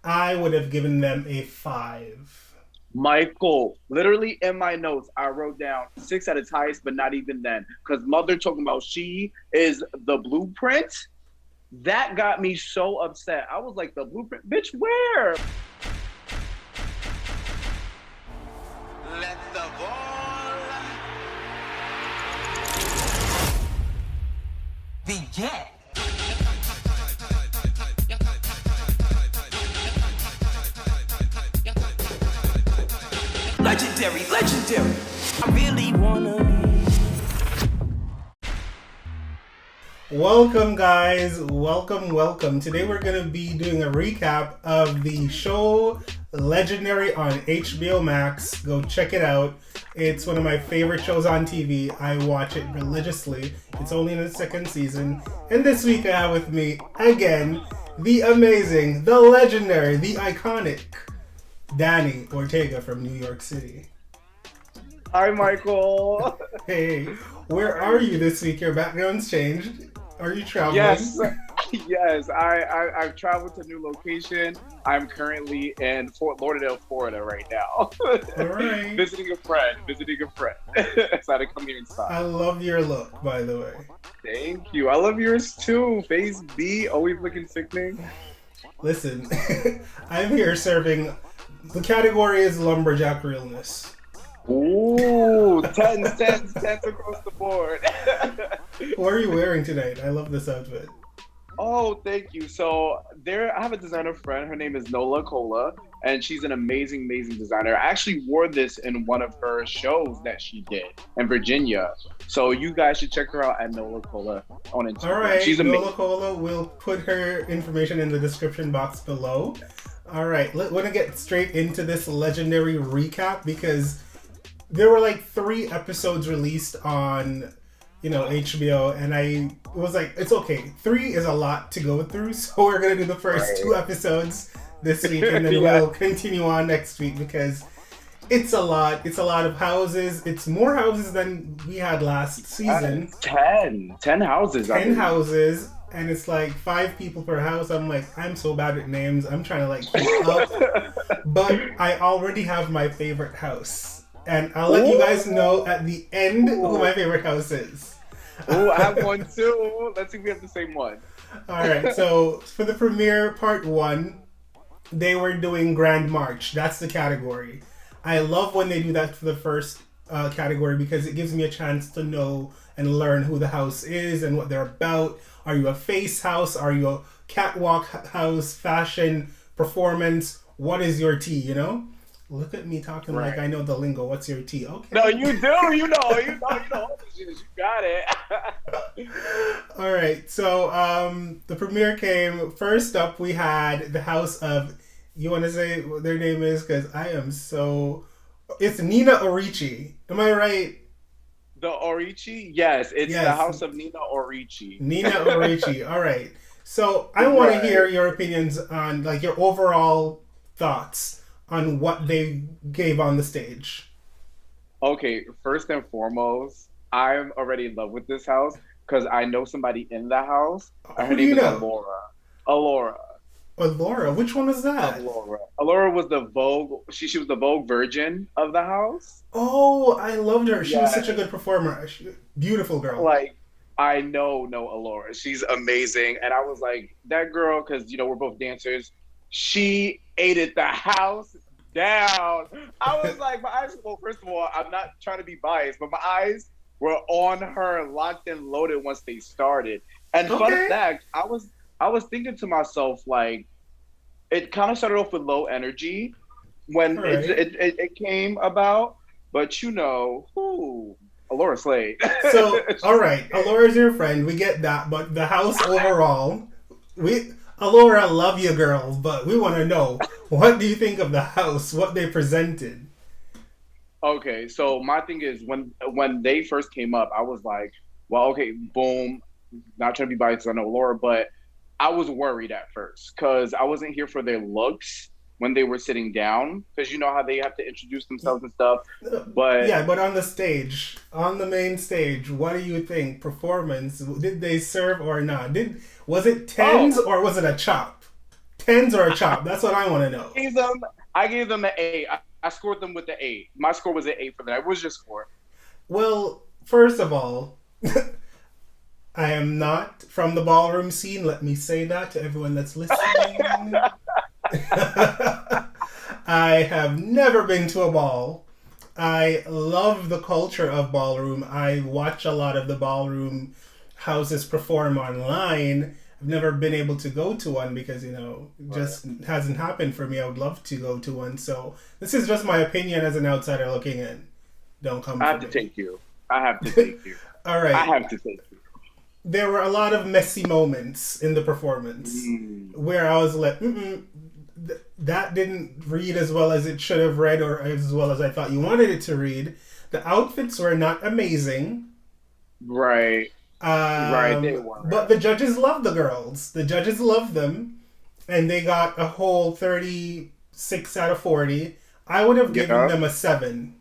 I would have given them a 5. Michael, literally in my notes, I wrote down 6 at its highest, but not even then. Because Mother talking about she is the blueprint, that got me so upset. I was like, the blueprint? Bitch, where? Let the ball begin. Legendary, legendary. I really wanna be. Welcome, guys. Welcome. Today we're going to be doing a recap of the show Legendary on HBO Max. Go check it out. It's one of my favorite shows on TV. I watch it religiously. It's only in its second season. And this week I have with me, again, the amazing, the legendary, the iconic Danny Ortega from New York City. Hi, Michael. Hey, where are you this week? Your background's changed. Are you traveling? Yes. I've traveled to a new location. I'm currently in Fort Lauderdale, Florida right now. All right. Visiting a friend. Decided to come here inside. I love your look, by the way. Thank you. I love yours too. Face B, always looking sickening. Listen, I'm here serving. The category is lumberjack realness. Ooh, 10 across the board. What are you wearing tonight? I love this outfit. Oh, thank you. So I have a designer friend. Her name is Nola Cola, and she's an amazing designer. I actually wore this in one of her shows that she did in Virginia. So you guys should check her out at Nola Cola on Instagram. All right, She's amazing. Nola Cola, we'll put her information in the description box below. All right, want to get straight into this legendary recap because there were like 3 episodes released on, HBO, and I was like, it's okay. 3 is a lot to go through, so we're gonna do the first 2 episodes this week, and then we'll continue on next week because it's a lot. It's a lot of houses. It's more houses than we had last season. 10 houses. 10 houses. And it's like 5 people per house. I'm like, I'm so bad at names. I'm trying to like keep up. But I already have my favorite house. And I'll let you guys know at the end who my favorite house is. Oh, I have one too. Let's see if we have the same one. Alright, so for the premiere part 1, they were doing Grand March. That's the category. I love when they do that for the first category because it gives me a chance to know and learn who the house is and what they're about. Are you a face house? Are you a catwalk house? Fashion? Performance? What is your tea, Look at me talking like I know the lingo. What's your tea? Okay. No, you do. You know. You got it. All right. So the premiere came. First up, we had the house of, you want to say what their name is? Because I am so... It's Nina Oricci. Am I right? The Oricci? Yes, it's the house of Nina Oricci. Nina Oricci. All right. So I want to hear your opinions on, like, your overall thoughts on what they gave on the stage. Okay, first and foremost, I'm already in love with this house because I know somebody in the house. Her name is Alora. Alora? Which one was that? Alora was the Vogue. She was the Vogue virgin of the house. Oh, I loved her. She was such a good performer. Beautiful girl. Like, I know Alora. She's amazing. And I was like, that girl, because, we're both dancers, she ate it the house down. I was like, my eyes, well, first of all, I'm not trying to be biased, but my eyes were on her, locked and loaded once they started. And fun fact, I was thinking to myself, like, it kind of started off with low energy when it came about, but Alora Slade. So, all right, Alora's your friend. We get that, but the house overall, Alora, love you, girl, but we want to know, what do you think of the house? What they presented? Okay, so my thing is, when they first came up, I was like, well, okay, boom. Not trying to be biased, I know Alora, but I was worried at first because I wasn't here for their looks when they were sitting down, because you know how they have to introduce themselves and stuff. But but on the stage, on the main stage, what do you think? Performance, did they serve or not? Was it tens or was it a chop? Tens or a chop? That's what I want to know. I gave them an 8. I scored them with the 8. My score was an 8 for that. What was your score? Well, first of all, I am not from the ballroom scene. Let me say that to everyone that's listening. I have never been to a ball. I love the culture of ballroom. I watch a lot of the ballroom houses perform online. I've never been able to go to one because, just hasn't happened for me. I would love to go to one. So this is just my opinion as an outsider looking in. Don't come I have to take you. I have to take you. All right. I have to take you. There were a lot of messy moments in the performance where I was like, that didn't read as well as it should have read or as well as I thought you wanted it to read. The outfits were not amazing. Right. Right, they were. But the judges loved the girls. The judges loved them. And they got a whole 36 out of 40. I would have given them a 7.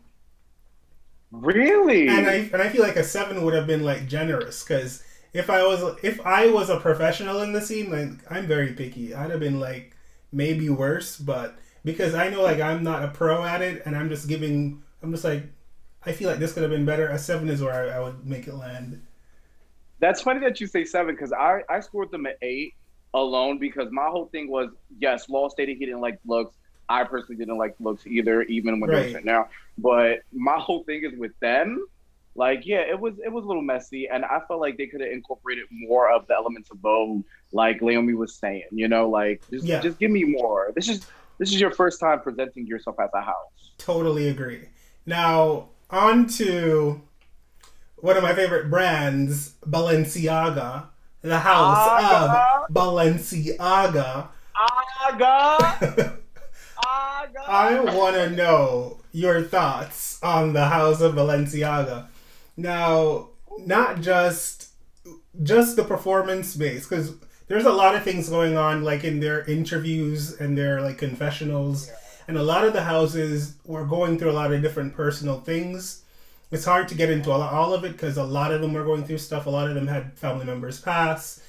Really? And I feel like a 7 would have been like generous because if I was a professional in the scene, like I'm very picky. I'd have been like maybe worse, but because I know like I'm not a pro at it and I'm just like I feel like this could have been better. A 7 is where I would make it land. That's funny that you say 7 because I scored them at 8 alone because my whole thing was, yes, Law stated he didn't like looks. I personally didn't like looks either, even when they were sitting now. But my whole thing is with them, like, yeah, it was a little messy, and I felt like they could have incorporated more of the elements of Vogue, like Naomi was saying, just give me more. This is your first time presenting yourself as a house. Totally agree. Now, on to one of my favorite brands, Balenciaga, the house of Balenciaga. I want to know your thoughts on the house of Balenciaga. Now, not just the performance base, because there's a lot of things going on, like in their interviews and their like confessionals, and a lot of the houses were going through a lot of different personal things. It's hard to get into all of it because a lot of them were going through stuff. A lot of them had family members pass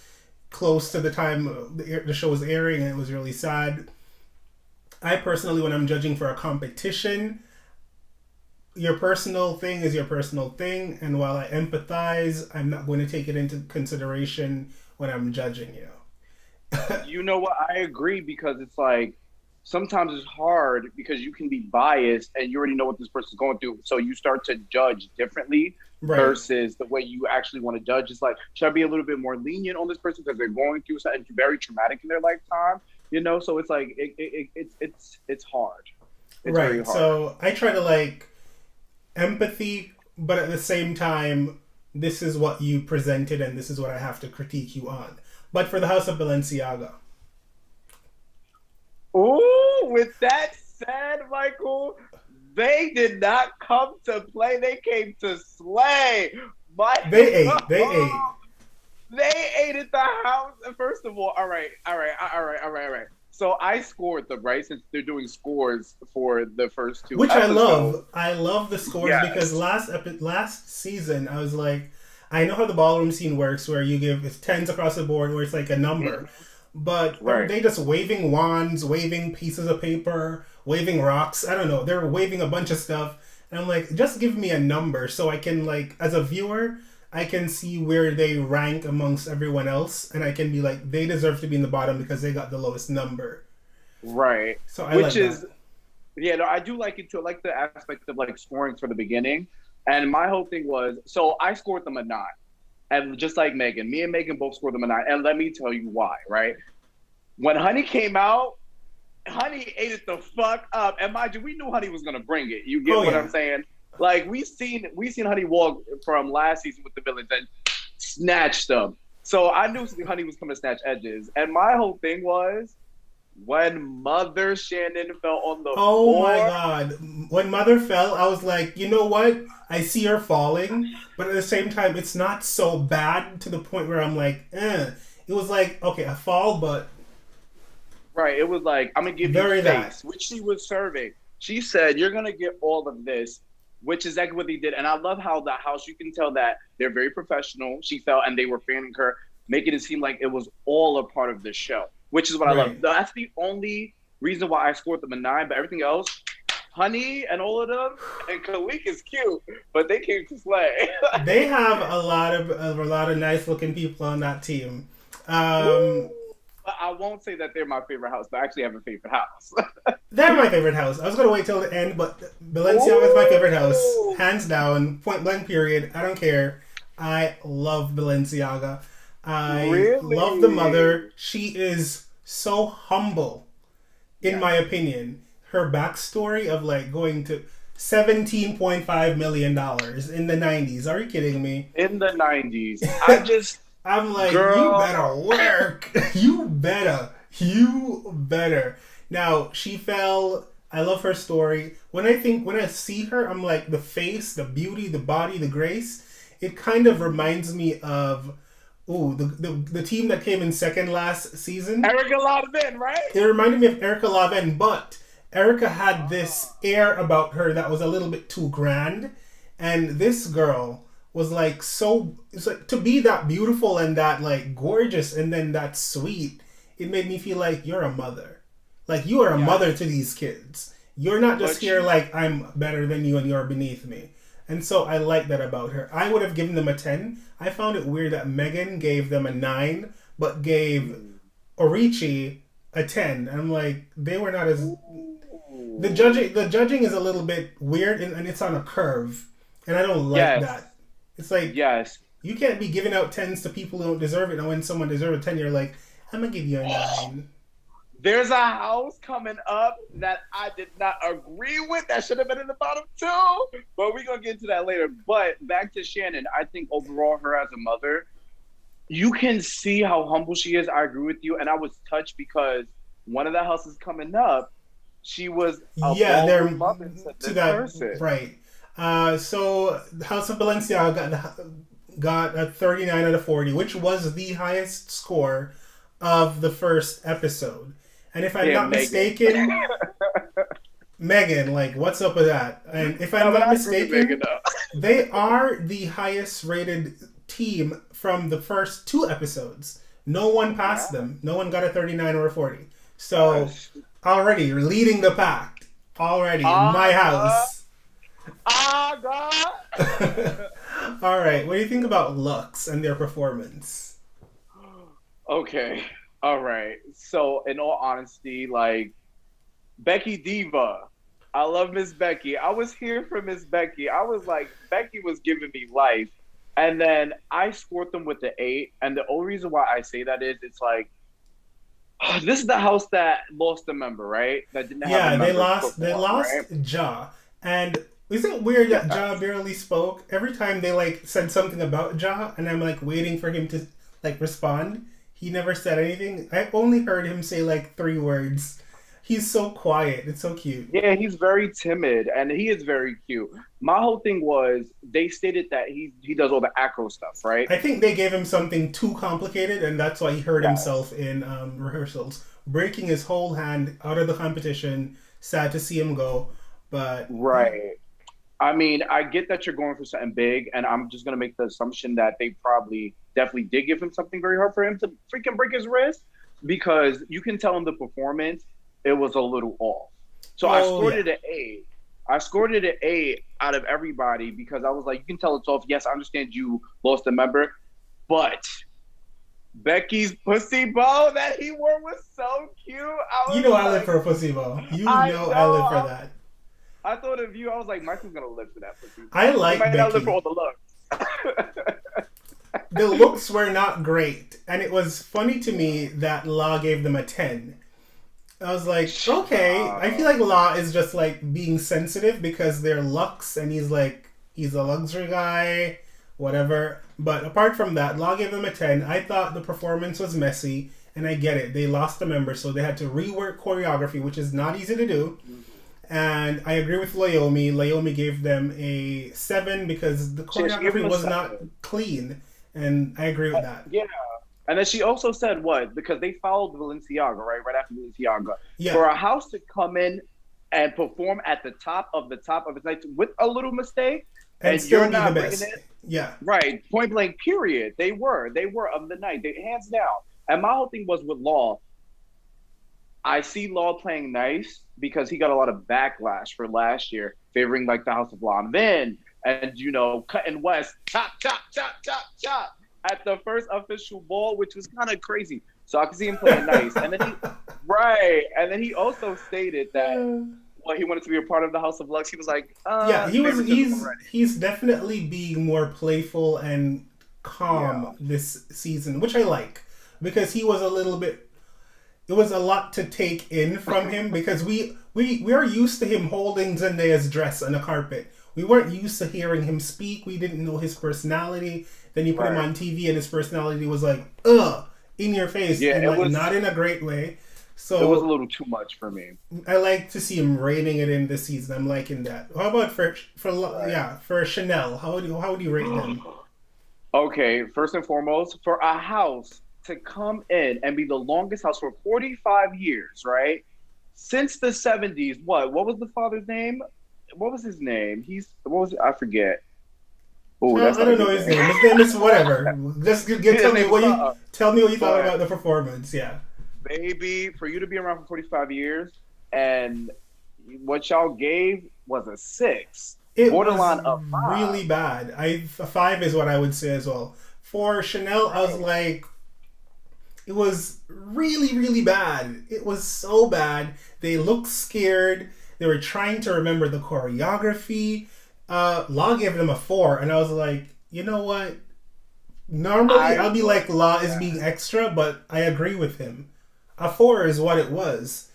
close to the time the show was airing, and it was really sad. I personally, when I'm judging for a competition, your personal thing is your personal thing, and while I empathize, I'm not going to take it into consideration when I'm judging you. You know what? I agree because it's like sometimes it's hard because you can be biased and you already know what this person's going through, so you start to judge differently versus the way you actually want to judge. It's like, should I be a little bit more lenient on this person because they're going through something very traumatic in their lifetime? So it's like it's hard. It's very hard. So I try to like empathy, but at the same time, this is what you presented and this is what I have to critique you on. But for the House of Balenciaga. Ooh, with that said, Michael, they did not come to play. They came to slay. They ate. They ate at the house. And first of all, all right. So I scored them, right? Since they're doing scores for the first 2 Which episodes. I love the scores because last season I was like, I know how the ballroom scene works where you give it's 10s across the board where it's like a number. But they just waving wands, waving pieces of paper, waving rocks. I don't know. They're waving a bunch of stuff. And I'm like, just give me a number so I can like, as a viewer, I can see where they rank amongst everyone else, and I can be like, they deserve to be in the bottom because they got the lowest number. Right. So I like that. Yeah, no, I do like it too. I like the aspect of like scoring for the beginning. And my whole thing was, so I scored them a 9. And just like Megan, me and Megan both scored them a 9. And let me tell you why, right? When Honey came out, Honey ate it the fuck up. And mind you, we knew Honey was gonna bring it. You get what I'm saying? Like we seen Honey walk from last season with the villains and snatched them. So I knew Honey was coming to snatch edges. And my whole thing was when Mother Shannon fell on the floor. My God. When Mother fell, I was like, you know what? I see her falling, but at the same time, it's not so bad to the point where I'm like, eh. It was like, okay, a fall, but... Right, it was like, I'm going to give you face, which she was serving. She said, you're going to get all of this, which is exactly what they did. And I love how the house, you can tell that they're very professional. She felt, and they were fanning her, making it seem like it was all a part of the show. which is what I love. Right. That's the only reason why I scored them a 9, but everything else, Honey and all of them, and Khalik is cute, but they came to slay. They have a lot of nice looking people on that team. Woo! But I won't say that they're my favorite house, but I actually have a favorite house. They're my favorite house. I was gonna wait till the end, but Balenciaga is my favorite house, hands down, point blank. Period. I don't care. I love Balenciaga. I Really? love the mother. She is so humble, in my opinion. Her backstory of like going to $17.5 million in the 90s. Are you kidding me? In the 90s. I'm like, Girl. you better work. You better. Now, she fell. I love her story. When I see her, I'm like, the face, the beauty, the body, the grace. It kind of reminds me of, the team that came in second last season. Erica Lavin, right? It reminded me of Erica Lavin, but Erica had this air about her that was a little bit too grand. And this girl was like it's like, to be that beautiful and that like gorgeous and then that sweet, it made me feel like you're a mother. Like you are a mother to these kids. You're not just here like I'm better than you and you're beneath me. And so I like that about her. I would have given them a 10. I found it weird that Megan gave them a 9, but gave Oricci a 10. I'm like, they were not as... The judging is a little bit weird and it's on a curve. And I don't like that. It's like, you can't be giving out 10s to people who don't deserve it. And when someone deserves a 10, you're like, I'm going to give you a 9. There's a house coming up that I did not agree with. That should have been in the bottom 2. But we're going to get into that later. But back to Shannon. I think overall, her as a mother, you can see how humble she is. I agree with you. And I was touched because one of the houses coming up, she was a mother to that person. Right. So House of Balenciaga got a 39 out of 40, which was the highest score of the first episode. And if I'm not mistaken, Megan, like, what's up with that? And if I'm not mistaken, they are the highest rated team from the first 2 episodes. No one passed them. No one got a 39 or a 40. So already you're leading the pack. Already, my house. God. All right, what do you think about Lux and their performance? Okay. All right. So, in all honesty, like, Becky Diva. I love Miss Becky. I was here for Miss Becky. I was like, Becky was giving me life. And then I scored them with the 8. And the only reason why I say that is it's like, this is the house that lost a member, right? That didn't have a member. They lost right? Ja. And isn't it weird that Ja barely spoke? Every time they like said something about Ja, and I'm like waiting for him to like respond. He never said anything. I only heard him say like 3 words. He's so quiet. It's so cute. Yeah, he's very timid, and he is very cute. My whole thing was they stated that he does all the acro stuff, right? I think they gave him something too complicated, and that's why he hurt himself in rehearsals, breaking his whole hand out of the competition. Sad to see him go, but right. I mean, I get that you're going for something big, and I'm just gonna make the assumption that they definitely did give him something very hard for him to freaking break his wrist, because you can tell in the performance it was a little off. So I scored it at 8. I scored it at 8 out of everybody because I was like, you can tell it's off. Yes, I understand you lost a member, but Becky's pussy bow that he wore was so cute. I live for a pussy bow. I live for that. I thought of you. I was like, Michael's gonna live for that pussy. I like he might Becky. not live for all the looks. The looks were not great, and it was funny to me that Law gave them a 10. I was like, okay. I feel like Law is just like being sensitive because they're Lux, and he's a luxury guy, whatever. But apart from that, Law gave them a 10. I thought the performance was messy, and I get it. They lost a member, so they had to rework choreography, which is not easy to do. And I agree with Layomi. Layomi gave them a 7 because the choreography was not clean. And I agree with that. Yeah. And then she also said what? Because they followed Balenciaga, right? Right after Balenciaga. Yeah. For a house to come in and perform at the top of its night with a little mistake, and still you're be not the best. bringing it. Yeah. Right. Point blank, period. They were of the night. Hands down. And my whole thing was with Law. I see Law playing nice because he got a lot of backlash for last year, favoring like the House of Law Vin and cutting West chop at the first official ball, which was kind of crazy. So I can see him playing nice. And then he also stated that he wanted to be a part of the House of Lux. He was like, yeah, he's definitely being more playful and calm this season, which I like, because he was a little bit. It was a lot to take in from him because we are used to him holding Zendaya's dress on a carpet. We weren't used to hearing him speak. We didn't know his personality. Then you put him on TV and his personality was like, in your face, and like, not in a great way. So it was a little too much for me. I like to see him reining it in this season. I'm liking that. How about for Chanel? How would you rate them? Okay, first and foremost, for a house to come in and be the longest house for 45 years, right? Since the 70s, what was the father's name? What was his name? I forget. Oh, I don't know his name. His name is whatever. Just tell me what you thought about the performance. Yeah. Baby, for you to be around for 45 years and what y'all gave was a 6. It borderline was a 5. really bad. A 5 is what I would say as well. For Chanel, I was like, it was really, really bad. It was so bad. They looked scared. They were trying to remember the choreography. Law gave them a 4, and I was like, you know what? Normally, I'll be like, Law is being extra, but I agree with him. A 4 is what it was.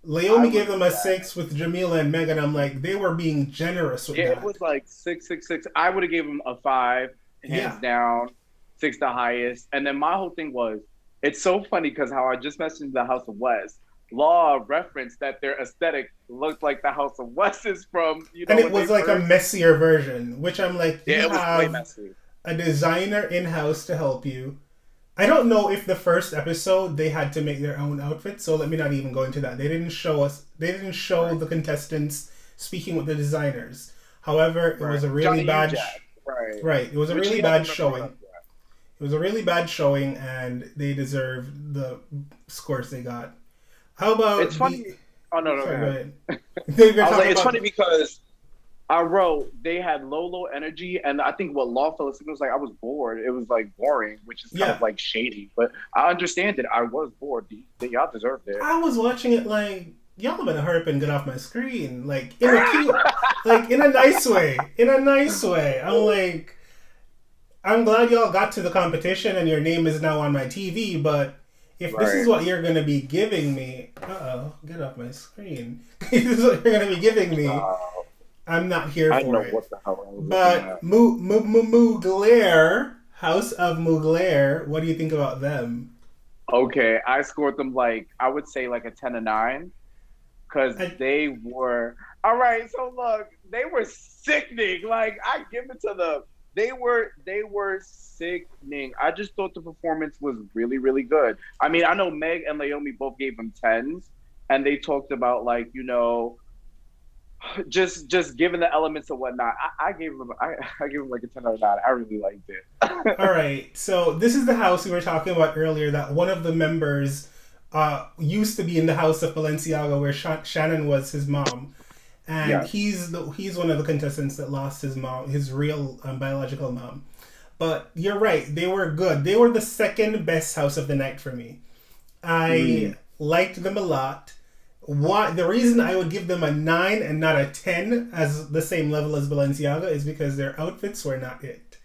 Leomi gave them a 6 with Jamila and Megan. I'm like, they were being generous with that. It was like 6. I would have given them a 5, hands down, 6 the highest. And then my whole thing was, it's so funny because how I just mentioned the House of West. Law referenced that their aesthetic looked like the House of West is from, and it was like a messier version, which I'm like, it was way messy. A designer in-house to help you. I don't know if the first episode they had to make their own outfits, so let me not even go into that. They didn't show the contestants speaking with the designers. However, it was a really bad it was a really bad showing. It was a really bad showing, and they deserved the scores they got. How about it's funny? Oh no, sorry, go ahead. It's funny because I wrote they had low energy, and I think what Law fell asleep was like I was bored. It was like boring, which is kind of like shady, but I understand it. I was bored. Y'all deserved it. I was watching it like y'all better hurry up and get off my screen, like in a cute, like in a nice way. In a nice way. I'm like, I'm glad y'all got to the competition and your name is now on my TV, but if this is what you're going to be giving me, get off my screen. If this is what you're going to be giving me, I'm not here for it. I know what the hell I was But Mugler, House of Mugler, what do you think about them? Okay, I scored them like, I would say like a 10 or 9. Because they were, all right, so look, they were sickening. Like, I give it to them. They were sickening. I just thought the performance was really, really good. I mean, I know Meg and Leomi both gave them 10s, and they talked about like, just giving the elements and whatnot. I gave them like a 10 out of 9. I really liked it. All right, so this is the house we were talking about earlier. That one of the members used to be in the house of Balenciaga, where Shannon was his mom. And he's one of the contestants that lost his mom, his real biological mom. But you're right, they were good. They were the second best house of the night for me. I liked them a lot. The reason I would give them a 9 and not a 10 as the same level as Balenciaga is because their outfits were not it.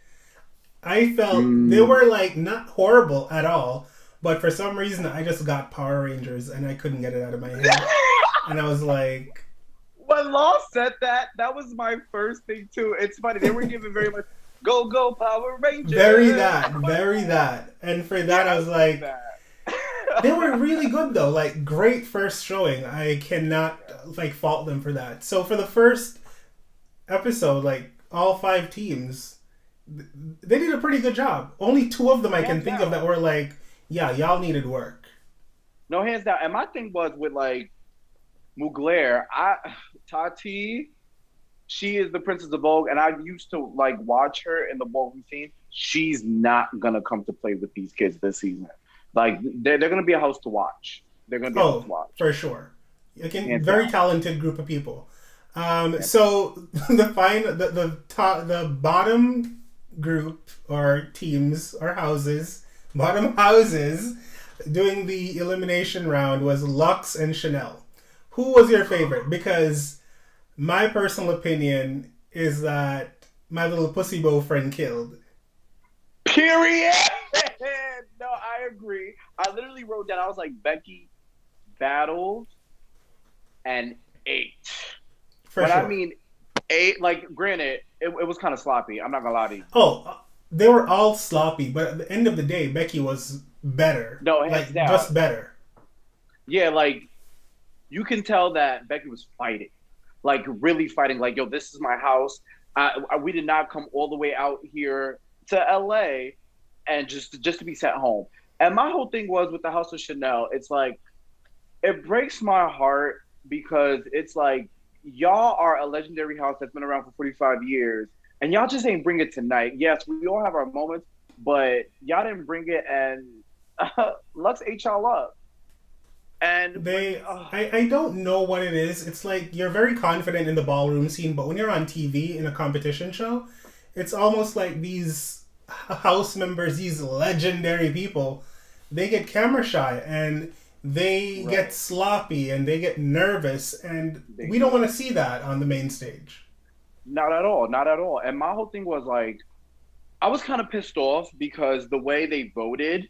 I felt they were like not horrible at all, but for some reason I just got Power Rangers and I couldn't get it out of my head. And I was like, when Law said that was my first thing too. It's funny. They were giving very much go Power Rangers. Very that. And for that I was like, they were really good though. Like great first showing. I cannot like fault them for that. So for the first episode, like all 5 teams, they did a pretty good job. Only 2 of them I can think of that were like, yeah, y'all needed work. No, hands down. And my thing was with like Mugler, Tati, she is the Princess of Vogue, and I used to like watch her in the ballroom scene. She's not gonna come to play with these kids this season. Like they're gonna be a house to watch. They're going to be able to Oh, watch. for sure. Again, Hands very down. talented group of people. So the bottom group or teams or houses, bottom houses doing the elimination round was Lux and Chanel. Who was your favorite? Because my personal opinion is that my little pussy bow friend killed. Period. No, I agree. I literally wrote down. I was like, Becky battled and ate. For When sure. I mean ate, like, granted, it was kind of sloppy. I'm not gonna lie to you. Oh, they were all sloppy, but at the end of the day, Becky was better. No, hands like down. just better. Yeah, like you can tell that Becky was fighting, like really fighting. Like, yo, this is my house. We did not come all the way out here to LA and just to be sent home. And my whole thing was with the House of Chanel, it's like, it breaks my heart because it's like, y'all are a legendary house that's been around for 45 years and y'all just ain't bring it tonight. Yes, we all have our moments, but y'all didn't bring it, and Lux ate y'all up. And I don't know what it is. It's like you're very confident in the ballroom scene, but when you're on TV in a competition show, it's almost like these house members, these legendary people, they get camera shy and they get sloppy and they get nervous, and we don't want to see that on the main stage. Not at all. Not at all. And my whole thing was like, I was kind of pissed off because the way they voted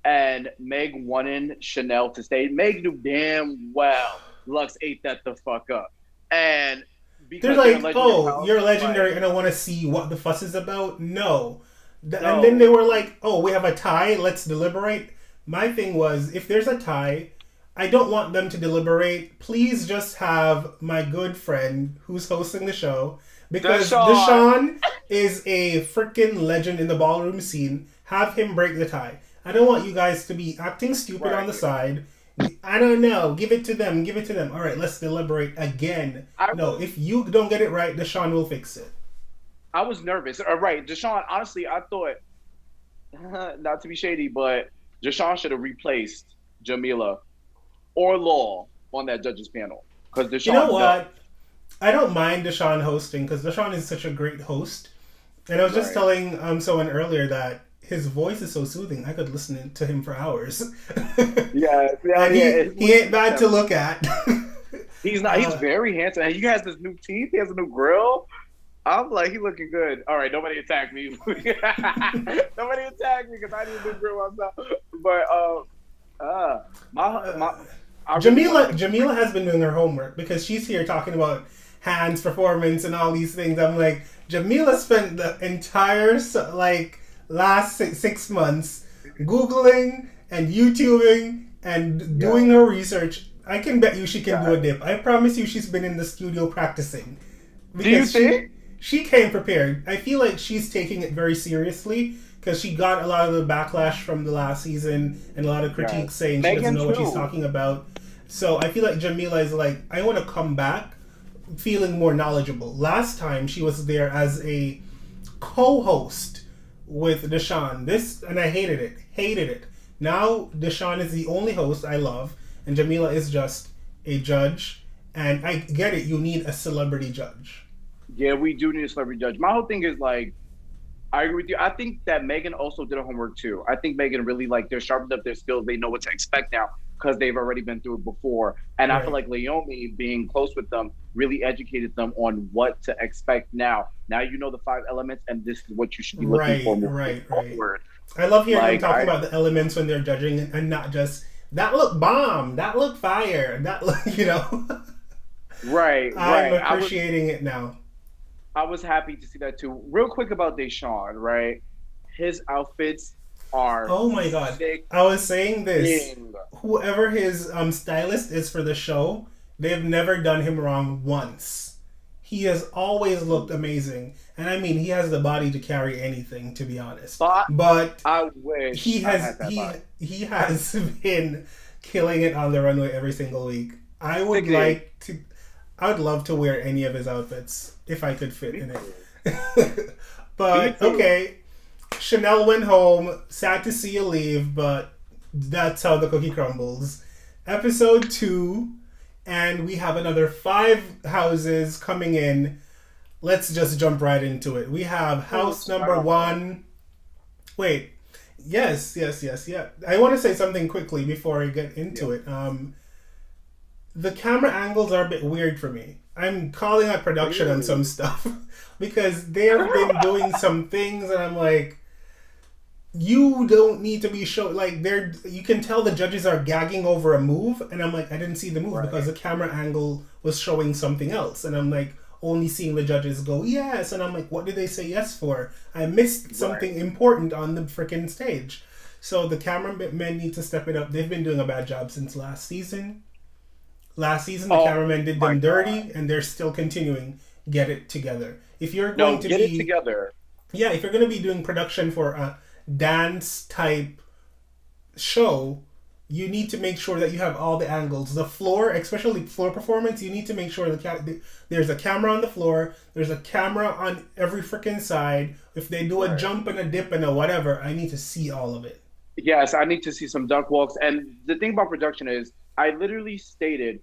and Meg wanted Chanel to stay. Meg knew damn well Lux ate that the fuck up. And because they're like, oh, you're house, legendary like, and I want to see what the fuss is about. No. No. And then they were like, oh, we have a tie, let's deliberate. My thing was, if there's a tie, I don't want them to deliberate. Please just have my good friend who's hosting the show, because Deshaun is a freaking legend in the ballroom scene. Have him break the tie. I don't want you guys to be acting stupid on the side. I don't know. Give it to them. Give it to them. All right, let's deliberate again. If you don't get it right, Deshaun will fix it. I was nervous. All right, Deshaun, honestly, I thought, not to be shady, but Deshaun should have replaced Jamila or Law on that judges panel. Because Deshaun, you know what? I don't mind Deshaun hosting because Deshaun is such a great host. And I was just telling someone earlier that his voice is so soothing. I could listen to him for hours. Yeah, he ain't bad to look at. He's not. He's very handsome. And he has this new teeth. He has a new grill. I'm like, he looking good. All right, nobody attack me. Nobody attack me because I need a new grill myself. But Jamila has been doing her homework because she's here talking about hands performance and all these things. I'm like, Jamila spent the entire last 6 months Googling and YouTubing and doing her research. I can bet you she can do a dip. I promise you she's been in the studio practicing. Because do you think? She came prepared. I feel like she's taking it very seriously because she got a lot of the backlash from the last season and a lot of critiques saying she doesn't know what she's talking about. So I feel like Jamila is like, I want to come back feeling more knowledgeable. Last time she was there as a co-host with Deshaun. And I hated it. Now Deshaun is the only host I love, and Jamila is just a judge. And I get it, you need a celebrity judge. Yeah, we do need a celebrity judge. My whole thing is like, I agree with you. I think that Megan also did her homework too. I think Megan really they're sharpened up their skills. They know what to expect now because they've already been through it before. And I feel like Leomi being close with them really educated them on what to expect now. Now you know the 5 elements, and this is what you should be looking for. Right. I love hearing them talking about the elements when they're judging, and not just that look bomb, that look fire, that look, Right. I'm appreciating it now. I was happy to see that too. Real quick about Deshaun, right? His outfits are oh my god. I was saying this. Whoever his stylist is for the show, they've never done him wrong once. He has always looked amazing. And I mean, he has the body to carry anything, to be honest. But I wish he has been killing it on the runway every single week. I would love to wear any of his outfits if I could fit in it. But okay, Chanel went home. Sad to see you leave, but that's how the cookie crumbles. episode 2, and we have another 5 houses coming in. Let's just jump right into it. We have house number 1. Wait. Yes. Yeah. I want to say something quickly before I get into it. The camera angles are a bit weird for me. I'm calling out production on some stuff because they have been doing some things, and I'm like, you don't need to be show like they're. You can tell the judges are gagging over a move, and I'm like, I didn't see the move because the camera angle was showing something else, and I'm like, only seeing the judges go yes, and I'm like, what did they say yes for? I missed something important on the freaking stage. So the cameramen need to step it up. They've been doing a bad job since last season. Last season, the cameramen did them dirty, and they're still continuing. Get it together. If you're going to get it together. Yeah, if you're going to be doing production for a dance type show, you need to make sure that you have all the angles. The floor, especially floor performance, you need to make sure there's a camera on the floor. There's a camera on every freaking side. If they do a jump and a dip and a whatever, I need to see all of it. Yes, I need to see some duck walks. And the thing about production is, I literally stated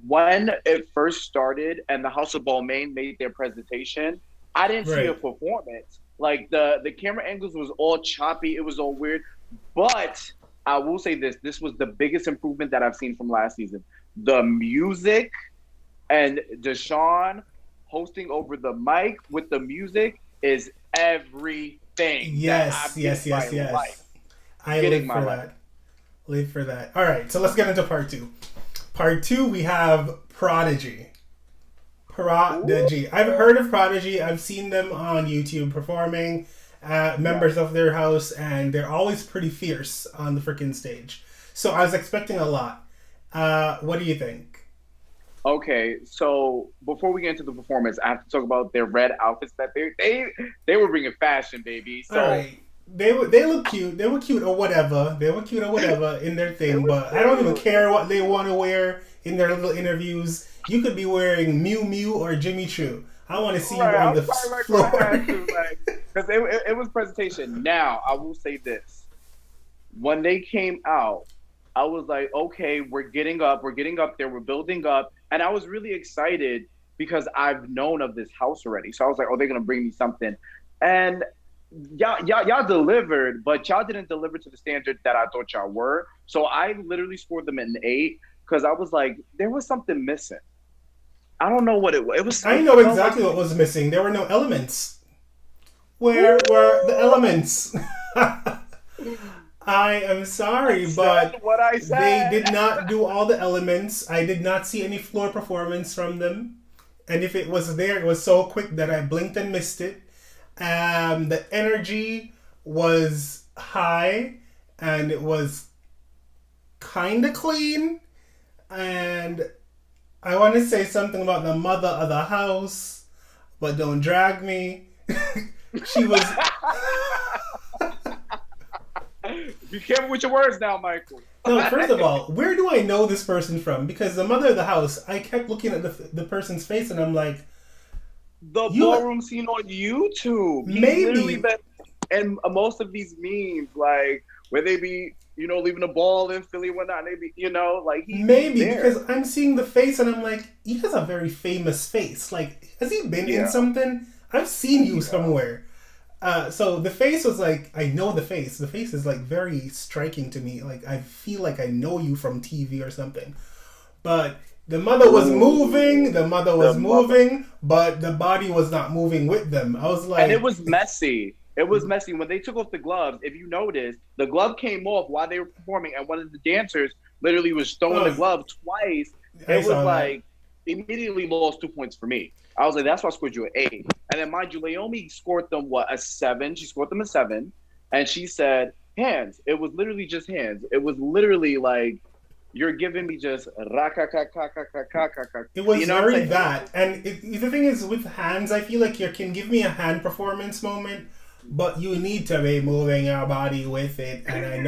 when it first started and the House of Balmain made their presentation, I didn't see a performance. Like the camera angles was all choppy. It was all weird. But I will say this was the biggest improvement that I've seen from last season. The music and Deshaun hosting over the mic with the music is everything. Yes. I live for that. All right, so let's get into part 2. Part 2, we have Prodigy. I've heard of Prodigy. I've seen them on YouTube performing, members of their house, and they're always pretty fierce on the freaking stage. So I was expecting a lot. What do you think? Okay, so before we get into the performance, I have to talk about their red outfits that they were bringing fashion, baby. So. All right. They look cute. They were cute or whatever. In their thing, but I don't even care what they want to wear in their little interviews. You could be wearing Miu Miu or Jimmy Choo. I want to see you on the floor. Because it was presentation. Now, I will say this. When they came out, I was like, okay, we're getting up there, we're building up. And I was really excited because I've known of this house already. So I was like, oh, they're going to bring me something. And y'all delivered, but y'all didn't deliver to the standard that I thought y'all were. So I literally scored them an 8 because I was like, there was something missing. I don't know what it was. I know exactly what was missing. There were no elements. Where were the elements? I am sorry, but they did not do all the elements. I did not see any floor performance from them. And if it was there, it was so quick that I blinked and missed it. The energy was high and it was kind of clean. And I want to say something about the mother of the house, but don't drag me. She was... Be careful with your words now, Michael. No, first of all, where do I know this person from? Because the mother of the house, I kept looking at the person's face and I'm like... The ballroom scene on YouTube. Maybe. And most of these memes, like, where they be, leaving the ball in Philly and whatnot, they be, like... Maybe, because I'm seeing the face and I'm like, he has a very famous face. Like, has he been in something? I've seen you somewhere. So the face was like, I know the face. The face is like very striking to me. Like, I feel like I know you from TV or something. But the mother was moving, but the body was not moving with them. I was like... And it was messy. It was messy. When they took off the gloves, if you noticed, the glove came off while they were performing, and one of the dancers literally was throwing the glove twice. It was like, immediately lost 2 points for me. I was like, that's why I scored you an 8. And then, mind you, Leomi scored them, a 7? She scored them a 7. And she said, hands. It was literally just hands. It was literally like, you're giving me just It was very that. And the thing is, with hands, I feel like you can give me a hand performance moment, but you need to be moving your body with it. And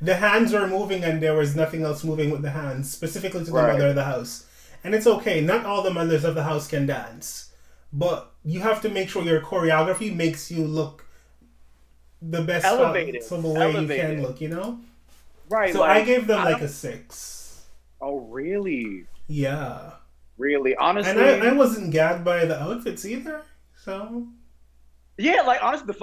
the hands were moving and there was nothing else moving with the hands, specifically to the mother of the house. And it's okay, not all the mothers of the house can dance. But you have to make sure your choreography makes you look the best possible way you can look, Right. So I gave them like a 6. Oh, really? Yeah. Really? And Honestly, I wasn't gagged by the outfits either. So yeah. Like honestly,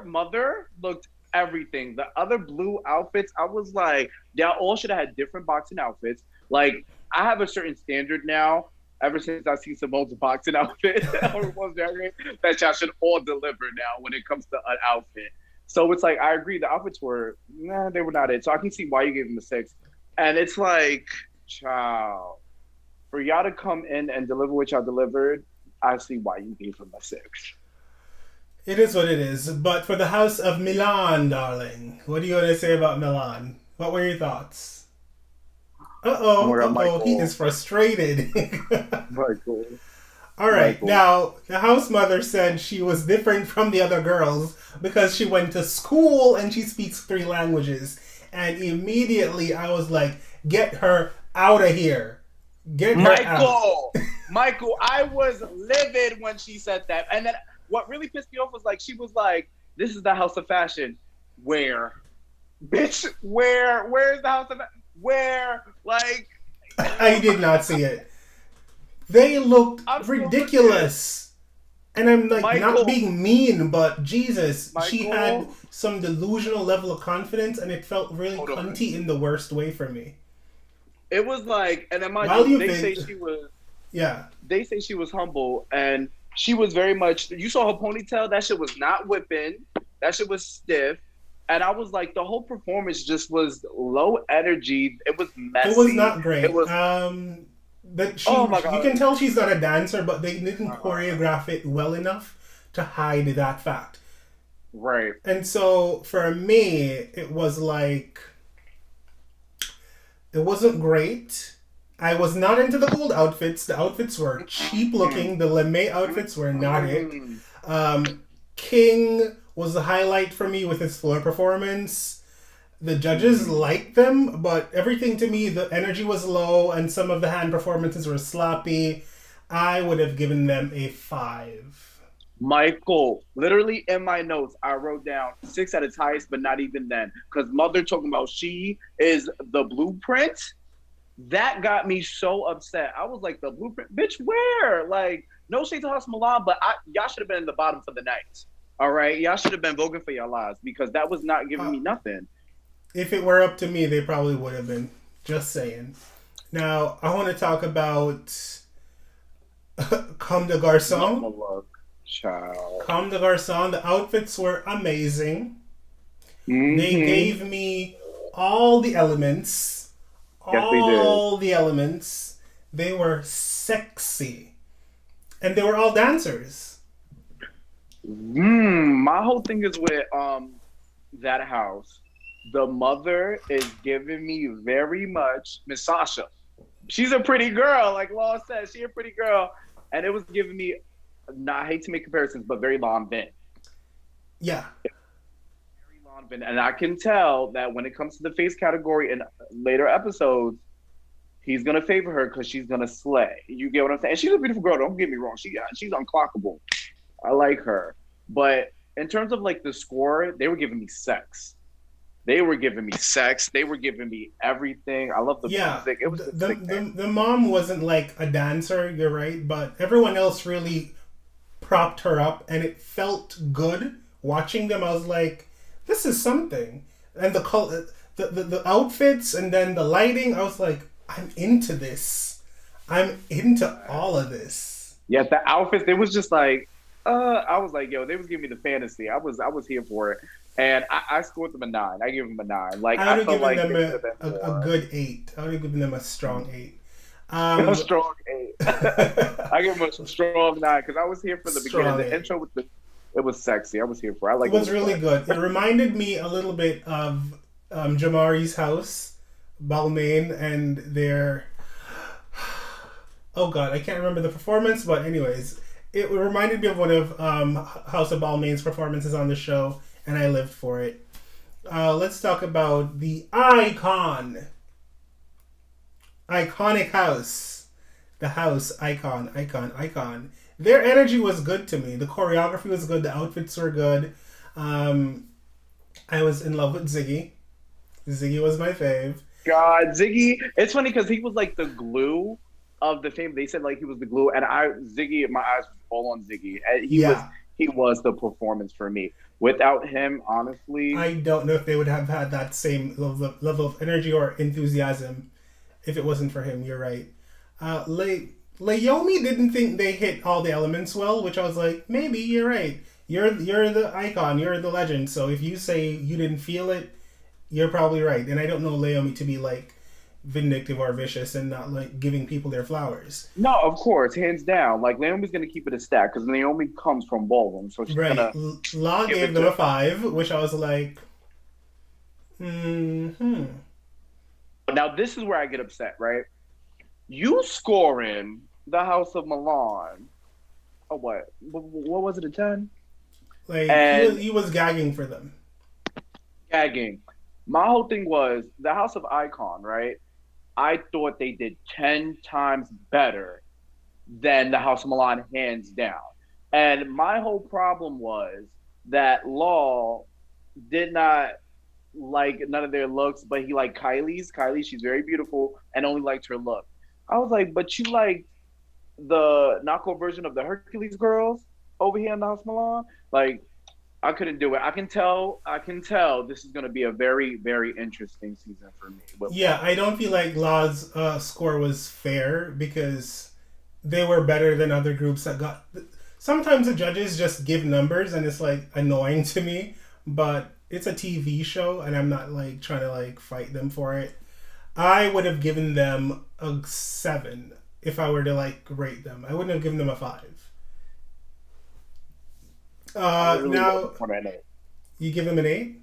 mother looked everything. The other blue outfits, I was like, they all should have had different boxing outfits. Like I have a certain standard now. Ever since I see Simone's boxing outfit, or was that y'all should all deliver now when it comes to an outfit. So it's like I agree. The outfits were nah, they were not it. So I can see why you gave them a 6. And it's like, child, for y'all to come in and deliver what y'all delivered, I see why you gave them a 6. it is what it is. But for the House of Milan, darling, what do you want to say about Milan? What were your thoughts? Oh my God, He is Michael, frustrated. Michael, All right, Michael. now the house mother said she was different from the other girls because she went to school and she speaks 3 languages. And immediately I was like, get her out of here. Get her out. Michael, I was livid when she said that. And then what really pissed me off was like, she was like, this is the house of fashion. Where? Bitch, where? Where's the house of where? Like, I did not see it. They looked I'm so confused. ridiculous. And I'm like, not Michael, being mean, but Jesus, she had Michael, some delusional level of confidence and it felt really hold on. cunty in the worst way for me. It was like, and then mind While you, you think, yeah, they say she was humble and she was very much, you saw her ponytail, that shit was not whipping, that shit was stiff. And I was like, the whole performance just was low energy. It was it was messy. not It great. was, But oh my you God. can tell she's not a dancer, but they didn't Uh, choreograph it well enough to hide that fact. right. And so for me, it was like it wasn't great. I was not into the gold outfits. The outfits were cheap looking. The lame outfits were not it. Mm. King was the highlight for me with his floor performance. The judges Mm. liked them, but everything to me, the energy was low and some of the hand performances were sloppy. I would have given them a 5. Michael, literally in my notes, I wrote down 6 at its highest, but not even then. Because mother talking about she is the blueprint. That got me so upset. I was like, the blueprint, bitch, where? Like, no shade to House Milan, but y'all should have been in the bottom for the night. All right, y'all should have been voting for your lives because that was not giving Uh, me nothing. if it were up to me, they probably would have been. Just saying. Now, I want to talk about Comme de Love my Garçon. luck, child. Comme de Garçon, the outfits were amazing. They Mm-hmm. gave me all the elements. Yes, they did. All the elements. They were sexy. And they were all dancers. My whole thing is with that house. The mother is giving me very much Miss Sasha. She's a pretty girl, like Law said. She a pretty girl, and it was giving me. Not I hate to make comparisons, but very Lon Ben. Yeah. Very Lon Ben, and I can tell that when it comes to the face category in later episodes, he's gonna favor her because she's gonna slay. You get what I'm saying? And she's a beautiful girl. Don't get me wrong. She's unclockable. I like her, but in terms of like the score, they were giving me sex. They were giving me sex. They were giving me everything. I love the Yeah. music. It was The, just the, sick, man. the, the mom wasn't like a dancer, you're right, but everyone else really propped her up and it felt good watching them. I was like, this is something. And the color, the outfits and then the lighting, I was like, I'm into this. I'm into all of this. Yeah, the outfits. It was just like, I was like, yo, they was giving me the fantasy. I was here for it, and I scored them a 9. I gave them a 9. Like I would I have felt given like them they could have been a more. good 8. I would have given them a strong 8. A strong 8. I give them a strong 9 because I was here for the beginning. Strong The 8. intro with it was sexy. I was here for it. I It like was it really was good. It reminded me a little bit of Jamari's house, Balmain, and their. Oh God, I can't remember the performance, but anyways, it reminded me of one of House of Balmain's performances on the show, and I lived for it. Let's talk about the iconic house, the house icon. Their energy was good to me. The choreography was good. The outfits were good. I was in love with Ziggy. Ziggy was my fave. God, Ziggy. It's funny because he was like the glue of the fame. They said like he was the glue, and Ziggy, my eyes was all on Ziggy. And he was the performance for me. Without him, honestly, I don't know if they would have had that same level of energy or enthusiasm if it wasn't for him. You're right. Layomi didn't think they hit all the elements well, which I was like, maybe you're right. You're the icon, you're the legend. So if you say you didn't feel it, you're probably right. And I don't know Layomi to be like vindictive or vicious and not like giving people their flowers. No, of course, hands down. Like Naomi's gonna keep it a stack because Naomi comes from Ballroom, so she's gonna. Law gave them a 5, which I was like, Now this is where I get upset, right? You scoring the House of Milan. Oh, what? What was it? A 10? Like he was gagging for them. Gagging. My whole thing was the House of Icon, right? I thought they did 10 times better than the House of Milan, hands down. And my whole problem was that Law did not like none of their looks, but he liked Kylie's. Kylie, she's very beautiful, and only liked her look. I was like, but you liked the knockoff version of the Hercules girls over here in the House of Milan? Like, I couldn't do it. I can tell this is going to be a very, very interesting season for me. Yeah, I don't feel like Law's score was fair because they were better than other groups that got... Sometimes the judges just give numbers and it's like annoying to me, but it's a TV show and I'm not like trying to like fight them for it. I would have given them a 7 if I were to like rate them. I wouldn't have given them a 5. Now, you give him an 8?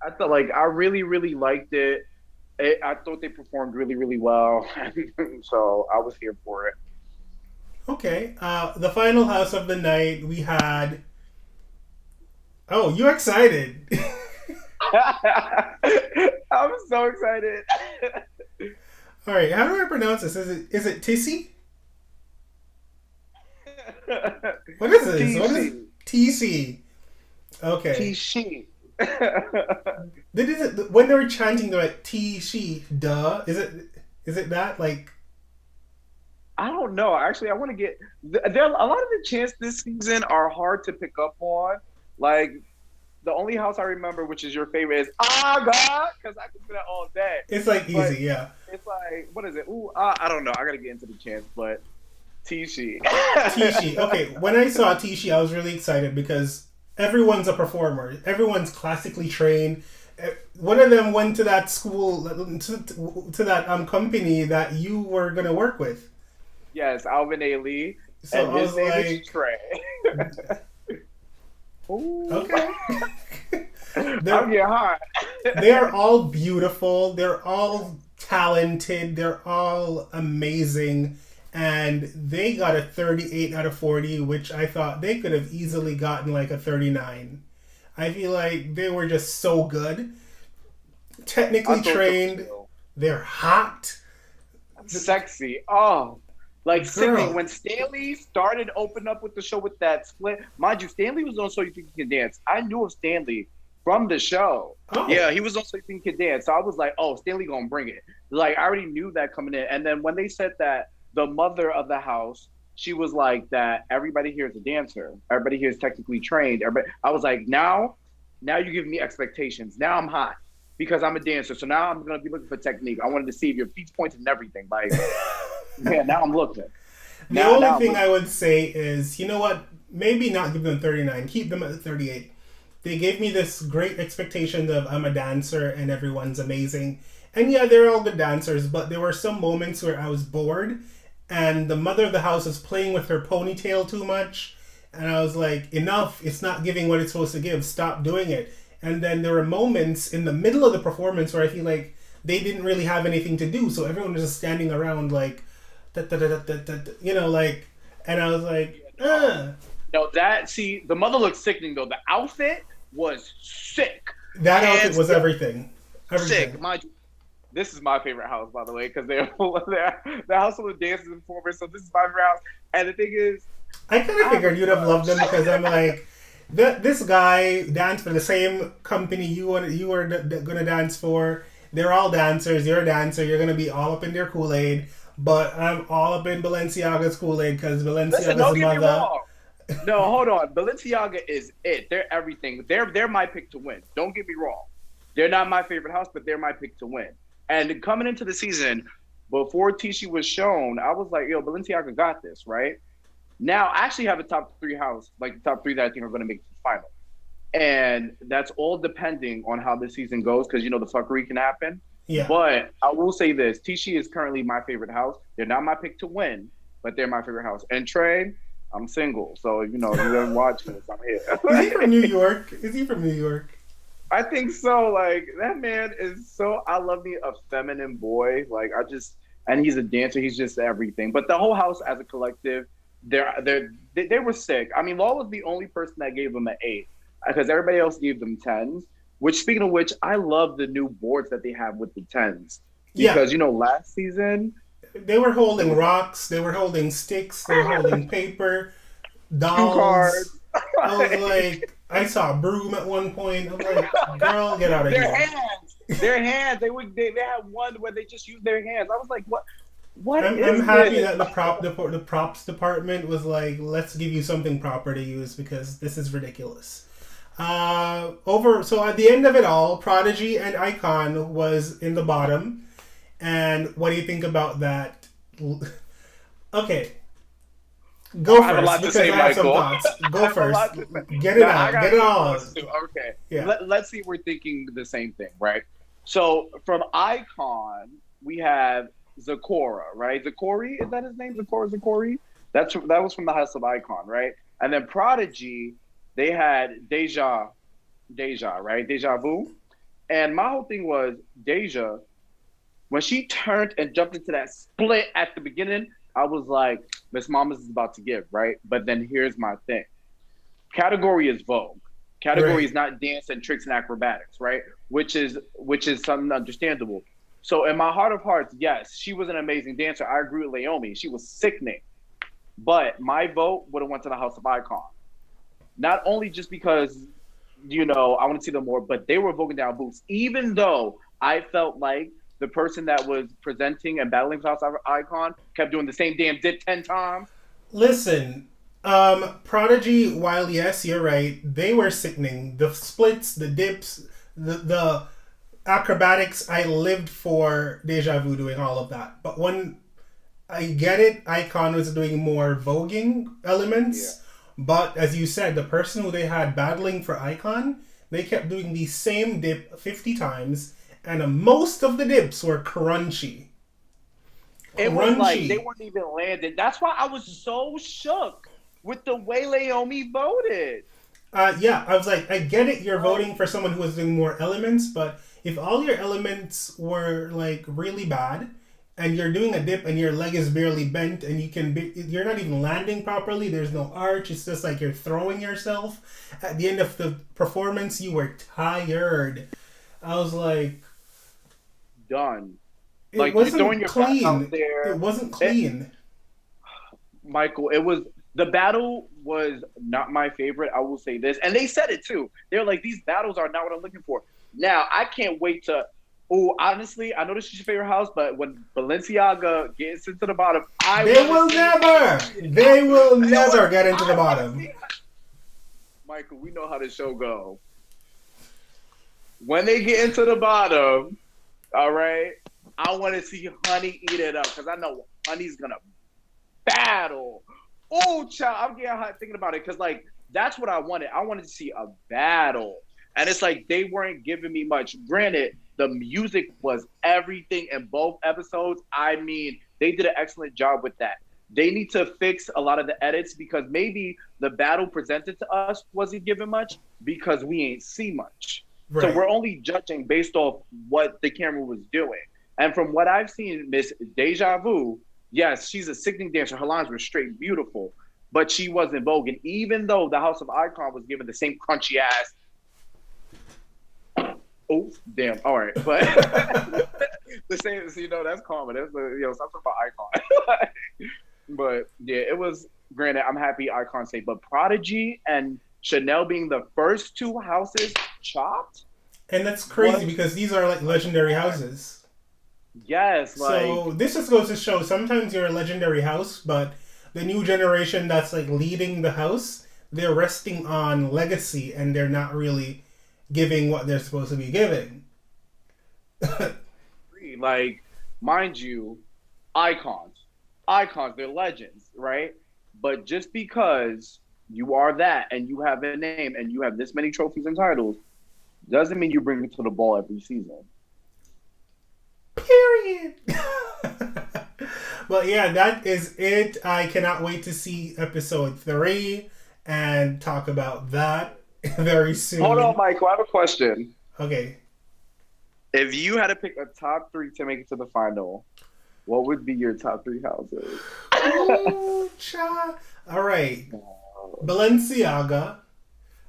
I felt like I really, really liked it. I thought they performed really, really well. So I was here for it. Okay. The final house of the night, we had... Oh, you're excited. I'm so excited. All right, how do I pronounce this? Is it Tishi? What is this? Tishi. What is Tishi? Okay. Tishi. When they were chanting, they're like Tishi, duh. Is it that like? I don't know. Actually, I want to get there. A lot of the chants this season are hard to pick up on. Like the only house I remember, which is your favorite, is God, because I can do that all day. It's like easy, yeah. It's like, what is it? Ooh, I don't know. I gotta get into the chants, but Tishi. Tishi. Okay, when I saw Tishi, I was really excited because everyone's a performer. Everyone's classically trained. One of them went to that school, to that company that you were gonna work with. Yes, Alvin A. Lee. So and his name is Trey. Okay. I'm getting hot. They are all beautiful. They're all talented. They're all amazing. And they got a 38 out of 40, which I thought they could have easily gotten like a 39. I feel like they were just so good. Technically trained. They're hot. Sexy. Oh. Like, sickening. When Stanley started opening up with the show with that split, mind you, Stanley was on So You Think You Can Dance. I knew of Stanley from the show. Oh. Yeah, he was on So You Think You Can Dance. So I was like, oh, Stanley gonna bring it. Like, I already knew that coming in. And then when they said that the mother of the house, she was like that everybody here is a dancer. Everybody here is technically trained. I was like, now you give me expectations. Now I'm hot because I'm a dancer. So now I'm gonna be looking for technique. I wanted to see if your feet's pointed and everything. Like, yeah, now I'm looking. The only thing I would say is, you know what? Maybe not give them 39. Keep them at 38. They gave me this great expectation of I'm a dancer and everyone's amazing. And yeah, they're all good dancers, but there were some moments where I was bored and the mother of the house is playing with her ponytail too much. And I was like, enough. It's not giving what it's supposed to give. Stop doing it. And then there were moments in the middle of the performance where I feel like they didn't really have anything to do. So everyone was just standing around like, you know, like, and I was like, No, the mother looked sickening though. The outfit was sick. That outfit was everything. Sick. Mind you, this is my favorite house, by the way, because they're the house full of dancers and performers. So this is my favorite house. And the thing is, I kind of figured you'd have loved them because I'm like, this guy danced for the same company you were gonna dance for, they're all dancers. You're a dancer. You're gonna be all up in their Kool-Aid. But I'm all up in Balenciaga's Kool-Aid because Listen, Balenciaga's don't a get me mother. wrong. No, hold on. Balenciaga is it. They're everything. They're my pick to win. Don't get me wrong. They're not my favorite house, but they're my pick to win. And coming into the season, before Tishi was shown, I was like, yo, Balenciaga got this, right? Now, I actually have a top 3 house, like the top 3 that I think are going to make the final. And that's all depending on how the season goes because, the fuckery can happen. Yeah. But I will say this. Tishi is currently my favorite house. They're not my pick to win, but they're my favorite house. And Trey, I'm single. So, if you're watching this, I'm here. Is he from New York? Is he from New York? I think so. Like, that man is so, I love me a feminine boy. Like, and he's a dancer. He's just everything. But the whole house as a collective, they were sick. I mean, Law was the only person that gave them an 8 because everybody else gave them 10s. Which, speaking of which, I love the new boards that they have with the 10s. Because, last season... They were holding rocks. They were holding sticks. They were holding paper. Dolls. Cards. I was like... I saw a broom at one point. I'm like, girl, get out of Their here. Their hands. They had one where they just used their hands. I was like, what? I'm happy that the props department was like, let's give you something proper to use because this is ridiculous. So at the end of it all, Prodigy and Icon was in the bottom. And what do you think about that? Okay. Go first because I have some thoughts. Go first. Get it out. Get it all out. Okay. Yeah. Let's see if we're thinking the same thing, right? So from Icon, we have Zakora, right? Zakori, is that his name? Zakori? That was from the House of Icon, right? And then Prodigy, they had Deja, right? Deja Vu. And my whole thing was Deja, when she turned and jumped into that split at the beginning, I was like, Miss Mamas is about to give, right? But then here's my thing. Category is Vogue. Category is not dance and tricks and acrobatics, right? Which is something understandable. So in my heart of hearts, yes, she was an amazing dancer. I agree with Leomi. She was sickening. But my vote would have went to the House of Icon. Not only just because, I want to see them more, but they were voguing down boots. Even though I felt like the person that was presenting and battling for House of Icon kept doing the same damn dip 10 times. Listen, Prodigy, while yes, you're right, they were sickening. The splits, the dips, the acrobatics, I lived for Deja Vu doing all of that. But when I get it, Icon was doing more voguing elements. Yeah. But as you said, the person who they had battling for Icon, they kept doing the same dip 50 times. And most of the dips were crunchy. It was like they weren't even landed. That's why I was so shook with the way Leomi voted. Yeah, I was like, I get it. You're voting for someone who was doing more elements, but if all your elements were like really bad, and you're doing a dip and your leg is barely bent, and you're not even landing properly. There's no arch. It's just like you're throwing yourself. At the end of the performance, you were tired. I was like, done. It wasn't clean. Out there. It wasn't clean. Michael, the battle was not my favorite. I will say this. And they said it too. They're like, these battles are not what I'm looking for. Now, I can't wait to, honestly, I know this is your favorite house, but when Balenciaga gets into the bottom, they will never get into the bottom. Michael, we know how the show goes. When they get into the bottom, all right, I want to see Honey eat it up because I know Honey's going to battle. Oh, child, I'm getting hot thinking about it because, like, that's what I wanted. I wanted to see a battle. And it's like they weren't giving me much. Granted, the music was everything in both episodes. I mean, they did an excellent job with that. They need to fix a lot of the edits because maybe the battle presented to us wasn't given much because we ain't see much. Right. So we're only judging based off what the camera was doing. And from what I've seen, Miss Deja Vu, yes, she's a sickening dancer. Her lines were straight beautiful, but she wasn't Vogue. And even though the House of Icon was given the same crunchy ass, oh, damn, all right. But the same, that's common. That's something about Icon. But yeah, it was, granted, I'm happy Icon stayed. But Prodigy and Chanel being the first two houses chopped, And that's crazy because these are like legendary houses. Yes, so this just goes to show sometimes you're a legendary house, but the new generation that's like leading the house, they're resting on legacy and they're not really giving what they're supposed to be giving. Like, mind you, icons, they're legends, right? But just because you are that and you have a name and you have this many trophies and titles doesn't mean you bring it to the ball every season. Period. But yeah, that is it. I cannot wait to see episode 3 and talk about that very soon. Hold on, Michael. I have a question. Okay. If you had to pick a top 3 to make it to the final, what would be your top 3 houses? Ooh, all right. Balenciaga.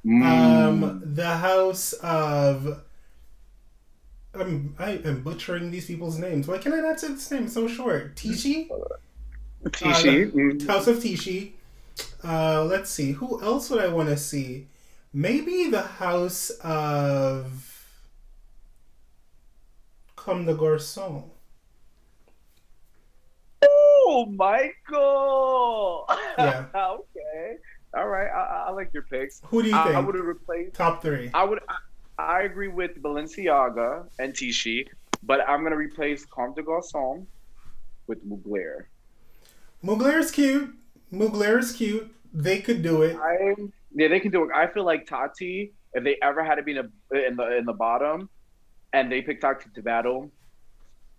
The house of... I am butchering these people's names. Why can I not say this name? It's so short. Tishi? House of Tishi. Let's see. Who else would I want to see? Maybe the house of... Comme de Garcon. Oh, Michael! Yeah. Okay. All right. I like your picks. Who do you think? I would have replaced... Top 3. I agree with Balenciaga and Tishi, but I'm going to replace Comme de Garçon with Mugler. Mugler's cute. They could do it. Yeah, they can do it. I feel like Tati, if they ever had to be in the bottom, and they pick Tati to battle,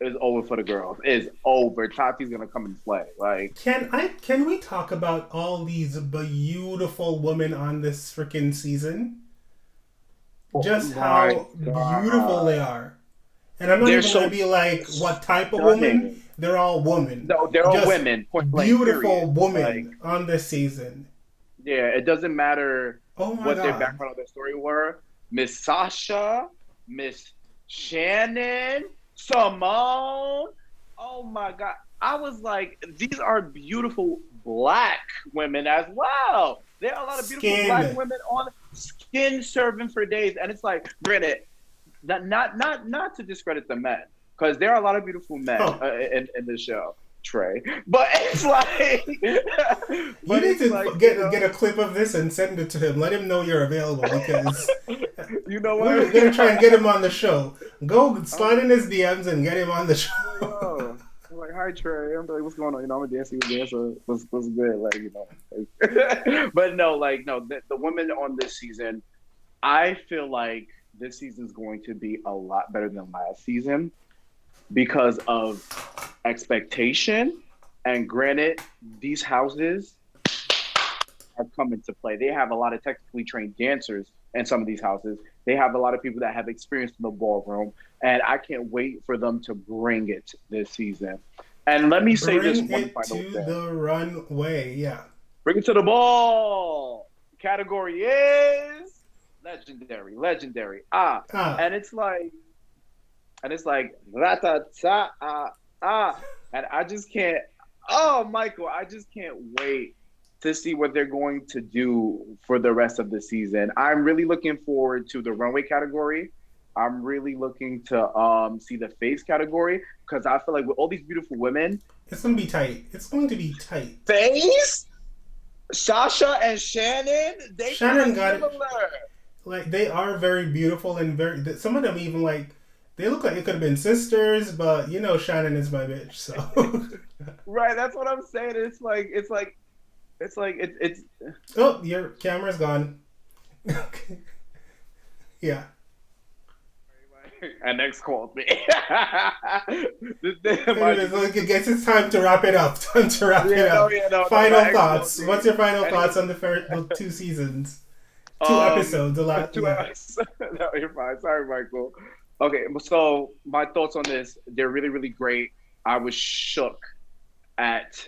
it's over for the girls. It's over. Tati's gonna come and play. Like, can we talk about all these beautiful women on this freaking season? Just how beautiful they are. And I'm not even going to be like, what type of woman? They're all women. No, they're all women. Beautiful women on this season. Yeah, it doesn't matter what their background or their story were. Miss Sasha, Miss Shannon, Simone. Oh my God. I was like, these are beautiful Black women as well. There are a lot of beautiful Black women on skin serving for days, and it's like, granted, not to discredit the men, because there are a lot of beautiful men in the show, Trey. But it's like, you need to get a clip of this and send it to him. Let him know you're available, because you know what? We're gonna try and get him on the show. Go slide in his DMs and get him on the show. I'm like, hi Trey. I'm like, what's going on? You know, I'm a dancing dancer. What's good? Like, you know. Like, but no, the women on this season, I feel like this season's going to be a lot better than last season because of expectation. And granted, these houses are coming to play. They have a lot of technically trained dancers in some of these houses. They have a lot of people that have experience in the ballroom, and I can't wait for them to bring it this season. And let me say this one final thing. Bring it to the runway, yeah. Bring it to the ball. Category is legendary. And it's like ra-ta-ta, and I just can't. Oh, Michael, I just can't wait to see what they're going to do for the rest of the season. I'm really looking forward to the runway category. I'm really looking to see the face category, because I feel like with all these beautiful women, it's going to be tight. Face? Sasha and Shannon, Shannon got it. Like, they are very beautiful and some of them even like, they look like it could have been sisters, but you know Shannon is my bitch, so. Right, that's what I'm saying. It's like. Oh, your camera's gone. Yeah. And next called me. I guess it's time to wrap it up. Final thoughts. What's your final thoughts on the first 2 seasons? 2 episodes. A lot. 2 episodes. No, you're fine. Sorry, Michael. Okay, so my thoughts on this, they're really, really great. I was shook at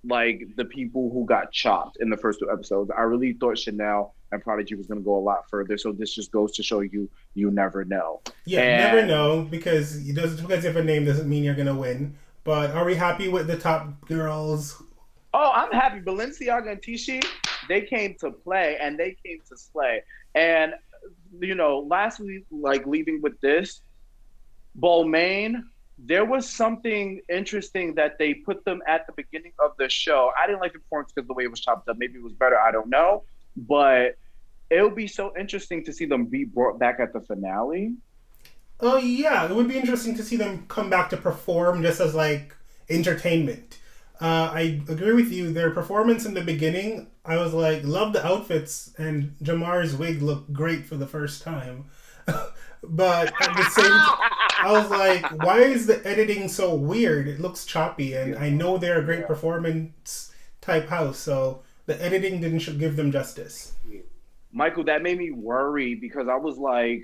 the people who got chopped in the first 2 episodes. I really thought Chanel and Prodigy was going to go a lot further. So this just goes to show you never know. Yeah, never know, because just because you have a name doesn't mean you're going to win. But are we happy with the top girls? Oh, I'm happy. Balenciaga and Tishi, they came to play and they came to slay. And lastly, like leaving with this, Balmain, there was something interesting that they put them at the beginning of the show. I didn't like the performance because the way it was chopped up. Maybe it was better. I don't know. But it would be so interesting to see them be brought back at the finale. Oh yeah, it would be interesting to see them come back to perform just as like entertainment. I agree with you. Their performance in the beginning, I was like, love the outfits, and Jamar's wig looked great for the first time. But at the same I was like, why is the editing so weird? It looks choppy, and I know they're a great performance type house, so the editing didn't give them justice. Michael, that made me worry because I was like,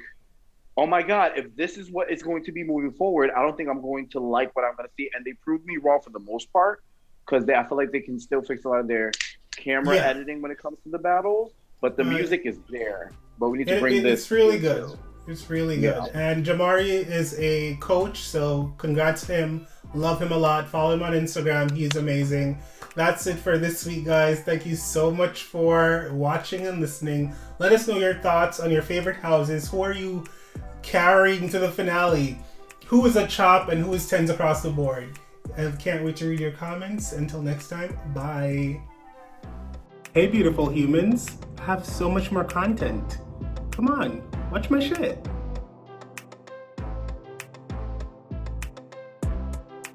oh my God, if this is what it's going to be moving forward, I don't think I'm going to like what I'm going to see. And they proved me wrong for the most part because I feel like they can still fix a lot of their camera editing when it comes to the battles. But the music is there. But we need to bring this. It's really good. It's really good. Yeah. And Jamari is a coach, so congrats to him. Love him a lot. Follow him on Instagram. He's amazing. That's it for this week, guys. Thank you so much for watching and listening. Let us know your thoughts on your favorite houses. Who are you carrying to the finale? Who is a chop and who is tens across the board? I can't wait to read your comments. Until next time, bye. Hey beautiful humans, I have so much more content. Come on, watch my shit.